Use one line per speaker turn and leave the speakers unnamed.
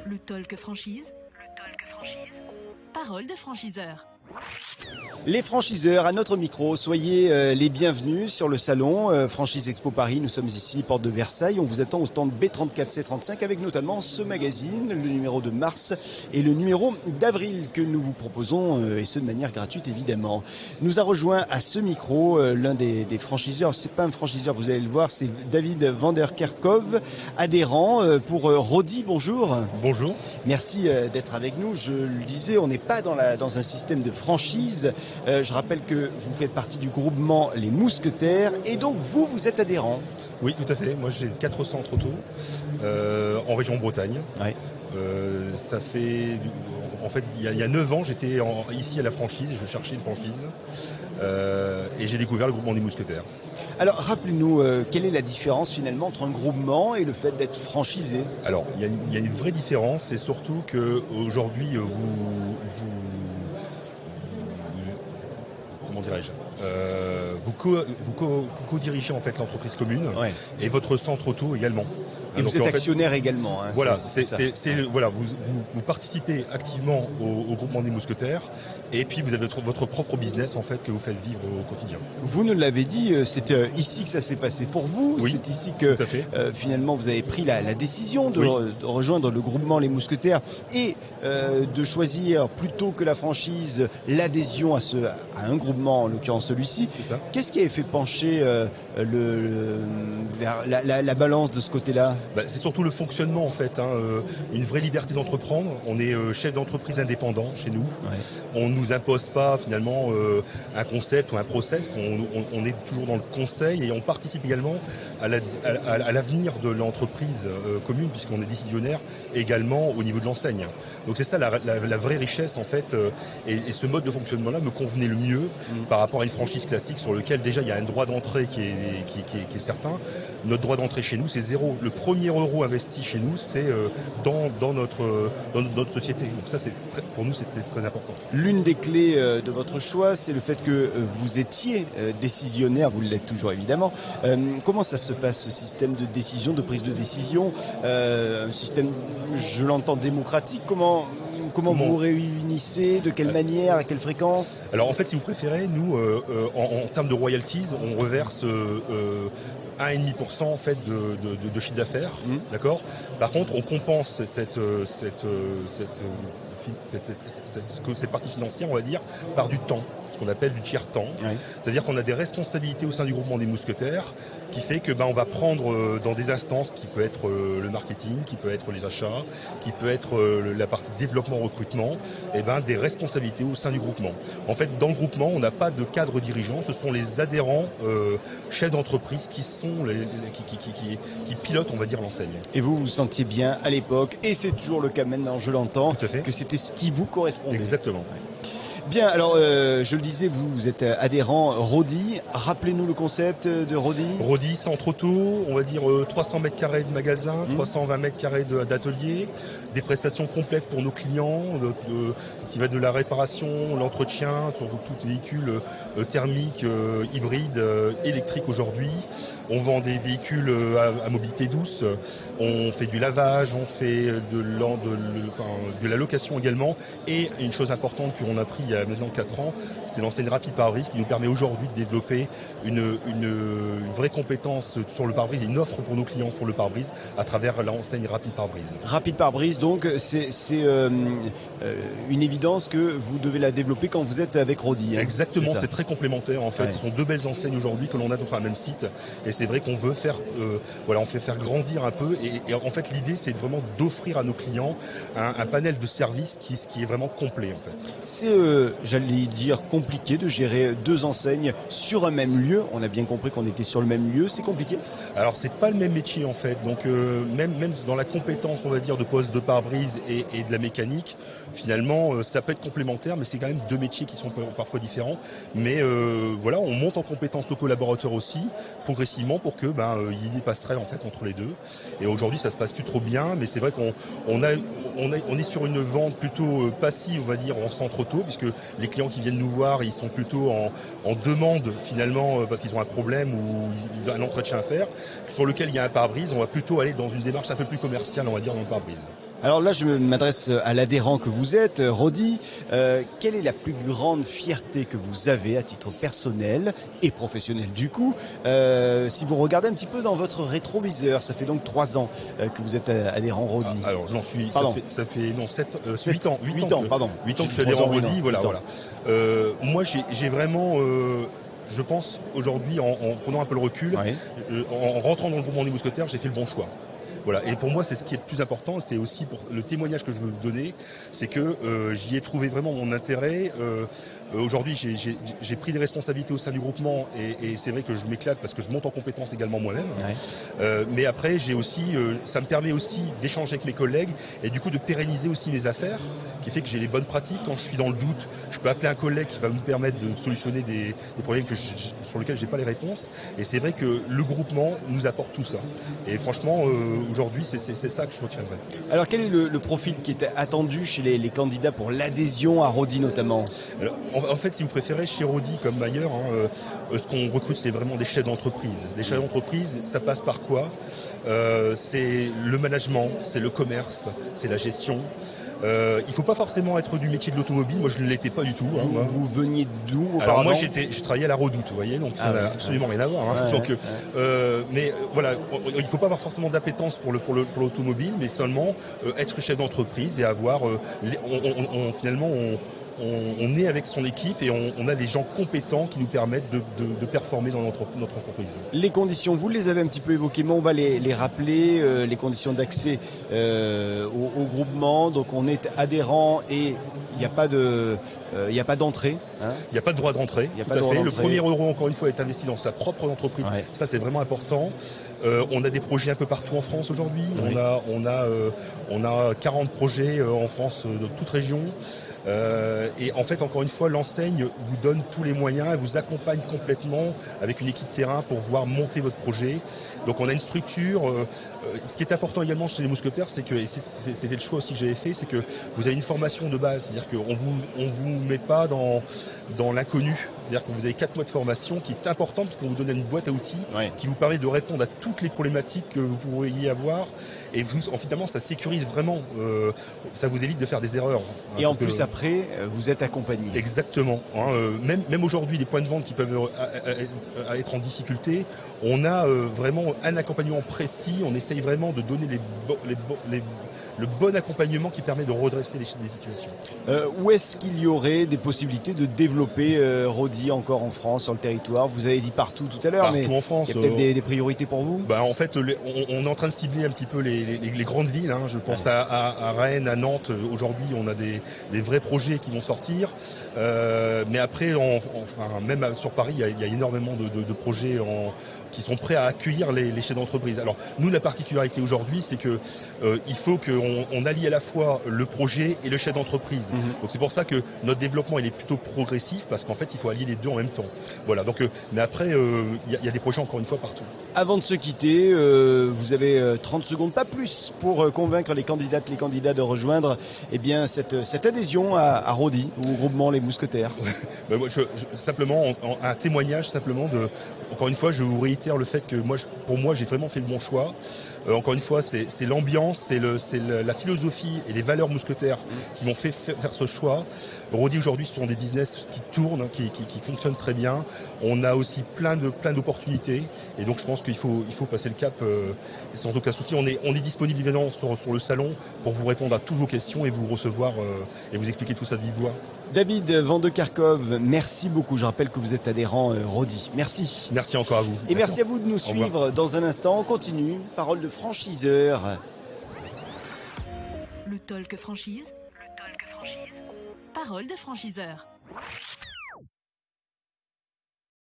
Le talk franchise. Parole de franchiseur.
Les franchiseurs à notre micro, soyez les bienvenus sur le salon Franchise Expo Paris. Nous sommes ici, porte de Versailles. On vous attend au stand B34C35 avec notamment ce magazine, le numéro de mars et le numéro d'avril que nous vous proposons, et ce de manière gratuite évidemment. Nous a rejoint à ce micro l'un des franchiseurs. C'est pas un franchiseur, vous allez le voir, c'est David Vanderkerkov, adhérent pour Rodi. Bonjour.
Bonjour. Merci
d'être avec nous. Je le disais, on n'est pas dans un système de franchise. Je rappelle que vous faites partie du groupement Les Mousquetaires et donc vous êtes adhérent.
Oui, tout à fait. Moi j'ai 4 centres auto en région Bretagne. Ouais. Ça fait... En fait, il y a 9 ans, j'étais ici à la franchise et je cherchais une franchise. Et j'ai découvert le groupement des Mousquetaires.
Alors, rappelez-nous, quelle est la différence finalement entre un groupement et le fait d'être franchisé ?
Alors, il y a une vraie différence, c'est surtout qu'aujourd'hui, comment dirais-je, vous co-dirigez en fait l'entreprise commune, ouais, et votre centre auto également.
Et donc, vous êtes actionnaire également. Hein,
voilà, voilà, vous participez activement au groupement des Mousquetaires et puis vous avez votre propre business en fait que vous faites vivre au quotidien.
Vous nous l'avez dit, c'est ici que ça s'est passé pour vous. Oui, c'est ici que finalement vous avez pris la décision de rejoindre le groupement Les Mousquetaires et de choisir plutôt que la franchise l'adhésion à un groupement, en l'occurrence celui-ci. Qu'est-ce qui avait fait pencher vers la balance de ce côté-là ?
C'est surtout le fonctionnement en fait, une vraie liberté d'entreprendre. On est chef d'entreprise indépendant chez nous. Ouais. On ne nous impose pas finalement un concept ou un process. On est toujours dans le conseil et on participe également à l'avenir de l'entreprise commune puisqu'on est décisionnaire également au niveau de l'enseigne. Donc c'est ça la vraie richesse en fait, et ce mode de fonctionnement-là me convenait le mieux par rapport à une franchise classique sur lequel déjà il y a un droit d'entrée qui est certain. Notre droit d'entrée chez nous c'est 0. Le premier euro investi chez nous, c'est dans notre société. Donc ça, pour nous, c'était très important.
L'une des clés de votre choix, c'est le fait que vous étiez décisionnaire, vous l'êtes toujours évidemment. Comment ça se passe, ce système de décision, de prise de décision, un système, je l'entends, démocratique. Comment vous vous réunissez, de quelle manière, à quelle fréquence ?
Alors en fait, si vous préférez, nous, en termes de royalties, on reverse 1,5% en fait de chiffre d'affaires, d'accord. Par contre, on compense cette partie financière, on va dire, par du temps, ce qu'on appelle du tiers-temps. Oui. C'est-à-dire qu'on a des responsabilités au sein du groupement des Mousquetaires qui fait que on va prendre dans des instances qui peut être le marketing, qui peut être les achats, qui peut être la partie développement, recrutement, des responsabilités au sein du groupement. En fait, dans le groupement, on n'a pas de cadre dirigeant, ce sont les adhérents, chefs d'entreprise qui sont qui pilotent, on va dire, l'enseigne.
Et vous vous sentiez bien à l'époque, et c'est toujours le cas maintenant, je l'entends, que c'était ce qui vous correspondait.
Exactement.
Bien, alors je le disais, vous êtes adhérent Rodi. Rappelez-nous le concept de Rodi.
Rodi, centre auto, on va dire 300 mètres carrés de magasin, 320 mètres carrés d'atelier, des prestations complètes pour nos clients, qui va de la réparation, l'entretien, sur tout véhicule thermique, hybride, électrique aujourd'hui. On vend des véhicules à mobilité douce, on fait du lavage, on fait de la location également. Et une chose importante qu'on a pris il y a maintenant 4 ans, c'est l'enseigne Rapide Pare-Brise qui nous permet aujourd'hui de développer une vraie compétence sur le pare-brise et une offre pour nos clients pour le pare-brise à travers l'enseigne Rapide Pare-Brise.
Rapide Pare-Brise, donc c'est une évidence que vous devez la développer quand vous êtes avec Rodi. Hein.
Exactement, c'est très complémentaire en fait. Ouais. Ce sont 2 belles enseignes aujourd'hui que l'on a sur un même site et c'est vrai qu'on veut faire, on fait faire grandir un peu et en fait l'idée c'est vraiment d'offrir à nos clients un panel de services qui est vraiment complet en fait.
C'est, j'allais dire, compliqué de gérer 2 enseignes sur un même lieu. On a bien compris qu'on était sur le même lieu, c'est compliqué ?
Alors c'est pas le même métier en fait, donc même dans la compétence on va dire de poste de pare-brise et de la mécanique, finalement ça peut être complémentaire mais c'est quand même 2 métiers qui sont parfois différents. Mais on monte en compétence aux collaborateurs aussi, progressivement pour que il y ait des passerelles en fait entre les deux. Et aujourd'hui ça se passe plus trop bien, mais c'est vrai qu'on est sur une vente plutôt passive, on va dire, en centre auto, puisque les clients qui viennent nous voir, ils sont plutôt en demande finalement parce qu'ils ont un problème ou ils ont un entretien à faire, sur lequel il y a un pare-brise. On va plutôt aller dans une démarche un peu plus commerciale, on va dire, dans le pare-brise.
Alors là, je m'adresse à l'adhérent que vous êtes, Rodi. Quelle est la plus grande fierté que vous avez à titre personnel et professionnel du coup, si vous regardez un petit peu dans votre rétroviseur? Ça fait donc 3 ans que vous êtes adhérent Rodi.
Alors non, ça fait 8 ans.
8 ans, pardon.
8 ans que je suis adhérent Rodi, voilà. Moi, j'ai vraiment... je pense aujourd'hui, en prenant un peu le recul, en rentrant dans le groupement des Mousquetaires, j'ai fait le bon choix. Voilà. Et pour moi, c'est ce qui est le plus important. C'est aussi pour le témoignage que je veux donner, c'est que j'y ai trouvé vraiment mon intérêt. Aujourd'hui, j'ai pris des responsabilités au sein du groupement et c'est vrai que je m'éclate parce que je monte en compétences également moi-même. Mais après, j'ai aussi, ça me permet aussi d'échanger avec mes collègues et du coup de pérenniser aussi mes affaires, qui fait que j'ai les bonnes pratiques. Quand je suis dans le doute, je peux appeler un collègue qui va me permettre de solutionner des problèmes sur lesquels j'ai pas les réponses. Et c'est vrai que le groupement nous apporte tout ça. Et franchement, aujourd'hui, c'est ça que je retiendrai.
Alors quel est le profil qui est attendu chez les candidats pour l'adhésion à Rodi notamment?
Alors, en fait, si vous préférez, chez Rodi comme ailleurs, ce qu'on recrute, c'est vraiment des chefs d'entreprise. Des chefs d'entreprise, ça passe par quoi? C'est le management, c'est le commerce, c'est la gestion. Il ne faut pas forcément être du métier de l'automobile. Moi, je ne l'étais pas du tout.
Vous veniez d'où auparavant?
Alors moi, j'ai travaillé à la Redoute, vous voyez, donc ça n'a absolument rien à voir. Mais voilà, il ne faut pas avoir forcément d'appétence pour l'automobile, mais seulement être chef d'entreprise et avoir finalement on est avec son équipe et on a des gens compétents qui nous permettent de performer dans notre entreprise.
Les conditions, vous les avez un petit peu évoquées, mais on va les rappeler, les conditions d'accès au groupement. Donc on est adhérent et il n'y a pas d'entrée.
Il n'y a pas de droit d'entrée, tout à fait. Le premier euro, encore une fois, est investi dans sa propre entreprise. Ça, c'est vraiment important. On a des projets un peu partout en France aujourd'hui. On a 40 projets en France, de toute région. Et en fait, encore une fois, l'enseigne vous donne tous les moyens, elle vous accompagne complètement avec une équipe terrain pour pouvoir monter votre projet. Donc on a une structure. Ce qui est important également chez les Mousquetaires, c'est que, et c'était le choix aussi que j'avais fait, c'est que vous avez une formation de base. C'est-à-dire qu'on vous met pas dans l'inconnu. C'est-à-dire que vous avez 4 mois de formation qui est important parce qu'on vous donne une boîte à outils qui vous permet de répondre à toutes les problématiques que vous pourriez avoir. Et finalement, ça sécurise vraiment. Ça vous évite de faire des erreurs.
Et en plus, après, vous êtes accompagné.
Exactement. Même aujourd'hui, les points de vente qui peuvent être en difficulté, on a vraiment un accompagnement précis. On essaye vraiment de donner le bon accompagnement qui permet de redresser les situations.
Où est-ce qu'il y aurait des possibilités de développer Rodi encore en France, sur le territoire? Vous avez dit partout tout à l'heure, mais
en France,
il y a peut-être des priorités pour vous?
En fait, on est en train de cibler un petit peu les grandes villes. Je pense à Rennes, à Nantes. Aujourd'hui, on a des vrais projets qui vont sortir. Mais après, même sur Paris, il y a énormément de projets qui sont prêts à accueillir les chefs d'entreprise. Alors, nous, la particularité aujourd'hui, c'est que il faut qu'on allie à la fois le projet et le chef d'entreprise. Donc, c'est pour ça que notre développement, il est plutôt progressif, parce qu'en fait, il faut allier les deux en même temps. Voilà. Donc, mais après, il y a des projets, encore une fois, partout.
Avant de se quitter, vous avez 30 secondes, pas plus, pour convaincre les candidats de rejoindre cette adhésion à Rodi, au groupement Les Mousquetaires.
Simplement, un témoignage, encore une fois, je vous réitère le fait que pour moi, j'ai vraiment fait le bon choix. Encore une fois, c'est l'ambiance, c'est la philosophie et les valeurs mousquetaires qui m'ont fait faire ce choix. Rodi, aujourd'hui, ce sont des business qui tournent, qui fonctionnent très bien. On a aussi plein d'opportunités. Et donc, je pense qu'il faut passer le cap sans aucun souci. On est disponible évidemment sur le salon pour vous répondre à toutes vos questions et vous recevoir et vous expliquer tout ça de vive voix.
David Van de Kerkhove, merci beaucoup. Je rappelle que vous êtes adhérent Rodi. Merci.
Merci encore à vous.
Et merci à vous de nous suivre. Dans un instant, on continue. Parole de franchiseur.
Le talk franchise. Parole de franchiseur.